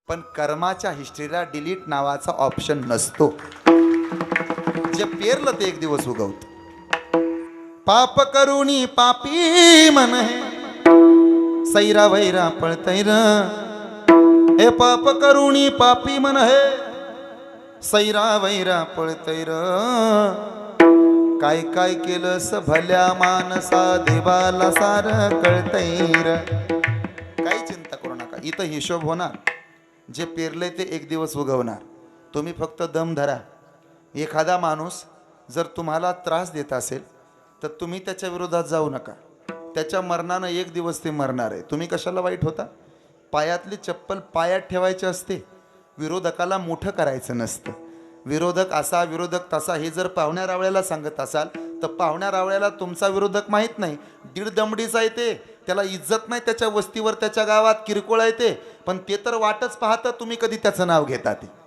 पण कर्माच्या हिस्ट्रीला डिलीट नावाचा ऑप्शन नसतो. जे पेरलं ते एक दिवस उगवत. पाप करुणी पापी मन हे सैरा वैरा पळतैर. हे पाप करुणी पापी मन हे सैरा वैरा पळतैर. काय काय केलंस भल्या मानसा देवाला सार कळतैर. काही चिंता करू नका, इथं हिशोब होणार. जे पेरले ते एक दिवस उगवणार. तुम्ही फक्त दम धरा. एखादा माणूस जर तुम्हाला त्रास देत असेल तर तुम्ही त्याच्या विरोधात जाऊ नका. त्याच्या मरणानं एक दिवस ते मरणार आहे. तुम्ही कशाला वाईट होता? पायातली चप्पल पायात ठेवायची असते, विरोधकाला मोठं करायचं नसतं. विरोधक असा विरोधक तसा हे जर पाहुण्या रावळ्याला सांगत असाल तर पाहुण्या रावळ्याला तुमचा विरोधक माहीत नाही. दीड दमडीचा येते, त्याला इज्जत नाही त्याच्या वस्तीवर, त्याच्या गावात किरकोळ येते, पण ते तर वाटच पाहतं तुम्ही कधी त्याचं नाव घेता ते.